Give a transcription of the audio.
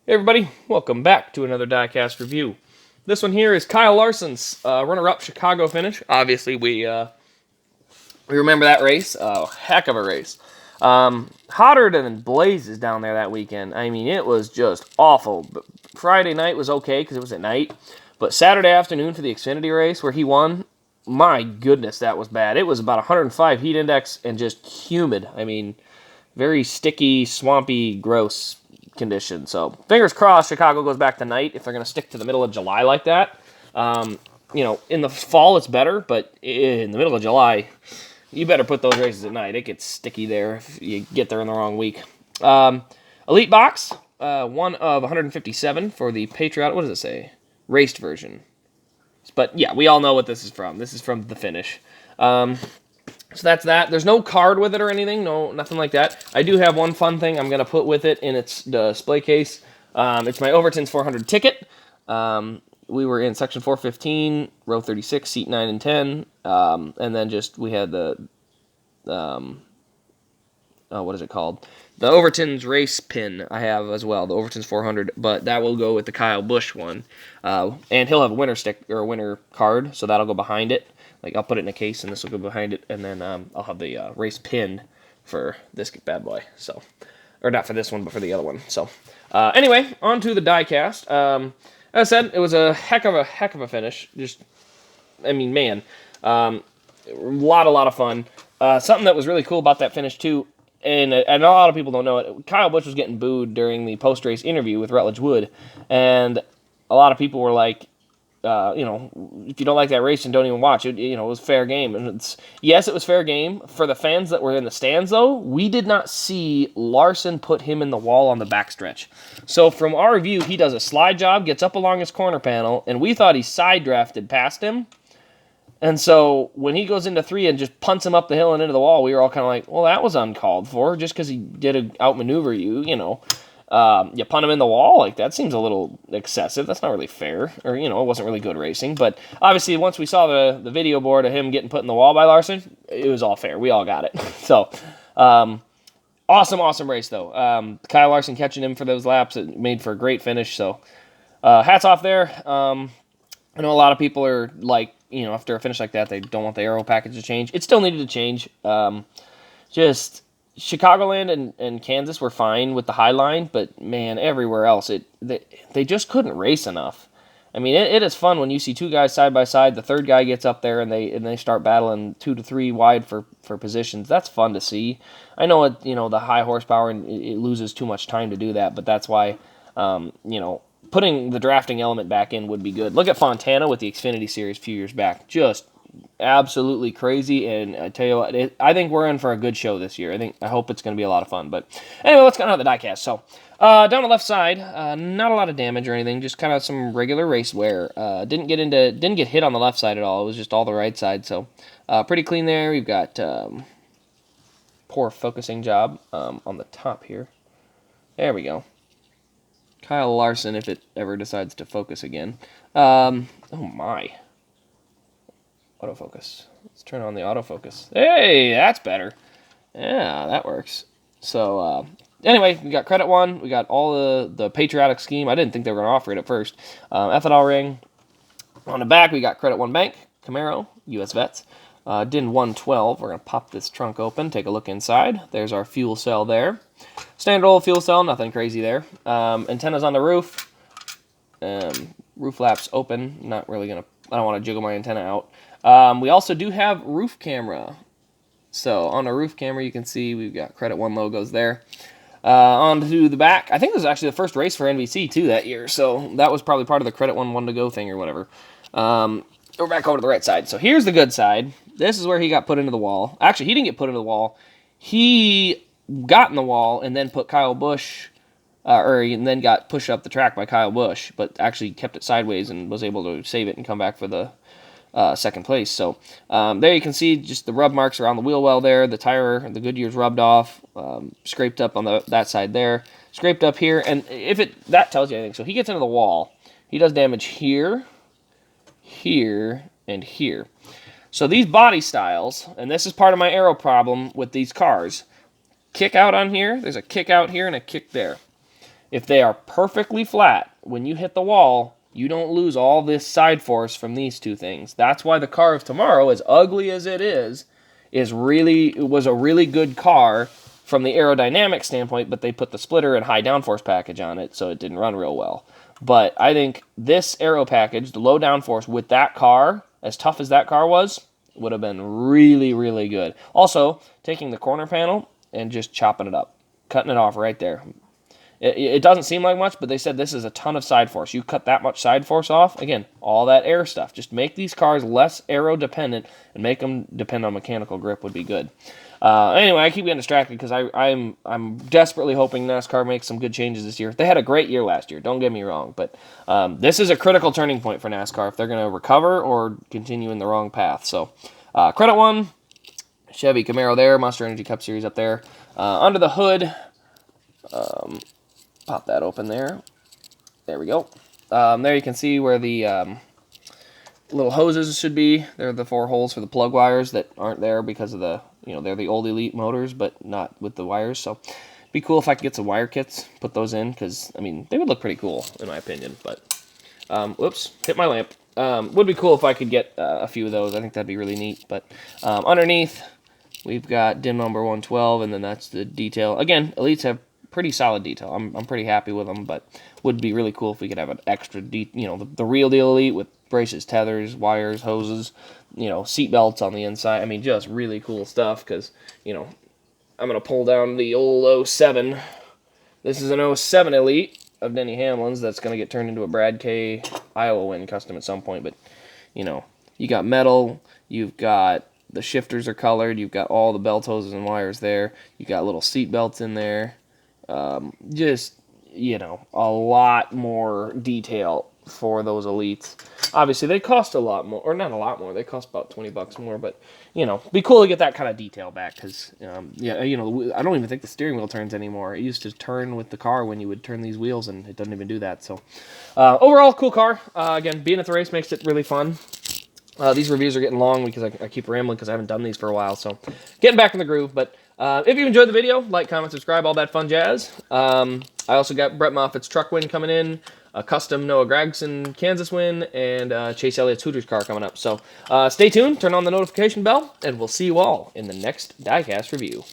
Hey everybody, welcome back to another Diecast review. This one here is Kyle Larson's runner-up Chicago finish. Obviously, we remember that race. Heck of a race. Hotter than blazes down there that weekend. I mean, it was just awful. But Friday night was okay because it was at night. But Saturday afternoon for the Xfinity race where he won, my goodness, that was bad. It was about 105 heat index and just humid. I mean, very sticky, swampy, gross condition. So fingers crossed Chicago goes back to night if they're going to stick to the middle of July like that. In the fall it's better, but in the middle of July, you better put those races at night. It gets sticky there if you get there in the wrong week. Elite box, 1 of 157 for the Patriot. What does it say? Raced version. But yeah, we all know what this is from. This is from the finish. So that's that. There's no card with it or anything. No, nothing like that. I do have one fun thing I'm going to put with it in its display case. It's my Overton's 400 ticket. We were in section 415, row 36, seat 9 and 10. And then we had the, what is it called? The Overton's race pin I have as well, the Overton's 400, but that will go with the Kyle Busch one. And he'll have a winner stick or a winner card, so that'll go behind it. Like, I'll put it in a case, and this will go behind it, and then I'll have the race pin for this bad boy. So, or not for this one, but for the other one. So, anyway, on to the diecast. As I said, it was a heck of a finish. Just, I mean, man, a lot of fun. Something that was really cool about that finish too, and a lot of people don't know it. Kyle Busch was getting booed during the post-race interview with Rutledge Wood, and a lot of people were like, if you don't like that race, then don't even watch it. It was fair game. And yes, it was fair game. For the fans that were in the stands, though, we did not see Larson put him in the wall on the backstretch. So from our view, he does a slide job, gets up along his corner panel, and we thought he side drafted past him. And so when he goes into 3 and just punts him up the hill and into the wall, we were all kind of like, well, that was uncalled for, just because he did outmaneuver you, you punt him in the wall, like, that seems a little excessive. That's not really fair. Or, it wasn't really good racing. But obviously, once we saw the video board of him getting put in the wall by Larson, it was all fair. We all got it. So, awesome race, though. Kyle Larson catching him for those laps, it made for a great finish. So, hats off there. I know a lot of people are like, after a finish like that, they don't want the aero package to change. It still needed to change. Chicagoland and Kansas were fine with the high line, but man, everywhere else, they just couldn't race enough. I mean, it is fun when you see two guys side by side. The third guy gets up there and they start battling 2 to 3 wide for positions. That's fun to see. I know the high horsepower and it loses too much time to do that, but that's why putting the drafting element back in would be good. Look at Fontana with the Xfinity Series a few years back, just absolutely crazy, and I tell you what, I think we're in for a good show this year. I hope it's going to be a lot of fun. But anyway, let's get on to the diecast. So down the left side, not a lot of damage or anything, just kind of some regular race wear. Didn't get hit on the left side at all. It was just all the right side. So pretty clean there. We've got poor focusing job on the top here. There we go. Kyle Larson, if it ever decides to focus again. Oh my. Autofocus. Let's turn on the autofocus. Hey, that's better. Yeah, that works. So, anyway, we got credit 1. We got all the patriotic scheme. I didn't think they were going to offer it at first. Ethanol ring. On the back, we got credit 1 bank, Camaro, U.S. Vets. DIN 112. We're going to pop this trunk open, take a look inside. There's our fuel cell there. Standard old fuel cell, nothing crazy there. Antennas on the roof. Roof flaps open. Not really going to, I don't want to jiggle my antenna out. We also do have roof camera. So on the roof camera, you can see we've got Credit 1 logos there. On to the back. I think this is actually the first race for NBC, too, that year. So that was probably part of the Credit 1 to go thing or whatever. We're back over to the right side. So here's the good side. This is where he got put into the wall. Actually, he didn't get put into the wall. He got in the wall and then put Kyle Busch, and then got pushed up the track by Kyle Busch, but actually kept it sideways and was able to save it and come back for the second place. So there you can see just the rub marks around the wheel well there. The tire, the Goodyear's rubbed off, scraped up on that side there, scraped up here, and that tells you anything. So he gets into the wall. He does damage here, here, and here. So these body styles, and this is part of my aero problem with these cars, kick out on here, there's a kick out here and a kick there. If they are perfectly flat, when you hit the wall, you don't lose all this side force from these two things. That's why the car of tomorrow, as ugly as it was a really good car from the aerodynamic standpoint, but they put the splitter and high downforce package on it, so it didn't run real well. But I think this aero package, the low downforce with that car, as tough as that car was, would have been really, really good. Also, taking the corner panel and just chopping it up, cutting it off right there. It doesn't seem like much, but they said this is a ton of side force. You cut that much side force off, again, all that air stuff. Just make these cars less aero-dependent and make them depend on mechanical grip would be good. Anyway, I keep getting distracted because I'm desperately hoping NASCAR makes some good changes this year. They had a great year last year, don't get me wrong, but this is a critical turning point for NASCAR if they're going to recover or continue in the wrong path. So, credit one, Chevy Camaro there, Monster Energy Cup Series up there. Under the hood, pop that open there. There we go. There you can see where the little hoses should be. They're the 4 holes for the plug wires that aren't there because of the, they're the old Elite motors, but not with the wires. So it'd be cool if I could get some wire kits, put those in, because, I mean, they would look pretty cool, in my opinion. But, whoops, hit my lamp. Would be cool if I could get a few of those. I think that'd be really neat. But underneath, we've got DIN number 112, and then that's the detail. Again, Elites have pretty solid detail. I'm pretty happy with them, but would be really cool if we could have an extra, the real deal Elite with braces, tethers, wires, hoses, seat belts on the inside. I mean, just really cool stuff because, I'm going to pull down the old 07. This is an 07 Elite of Denny Hamlin's that's going to get turned into a Brad K. Iowa win custom at some point, but, you got metal, you've got the shifters are colored, you've got all the belt hoses and wires there, you got little seat belts in there. Just, a lot more detail for those Elites. Obviously, they cost a lot more, or not a lot more, they cost about $20 more, but, be cool to get that kind of detail back, because, I don't even think the steering wheel turns anymore. It used to turn with the car when you would turn these wheels, and it doesn't even do that, so, overall, cool car. Again, being at the race makes it really fun. These reviews are getting long because I keep rambling because I haven't done these for a while, so getting back in the groove, but if you enjoyed the video, like, comment, subscribe, all that fun jazz. I also got Brett Moffitt's truck win coming in, a custom Noah Gragson Kansas win, and Chase Elliott's Hooters car coming up. So stay tuned, turn on the notification bell, and we'll see you all in the next Diecast review.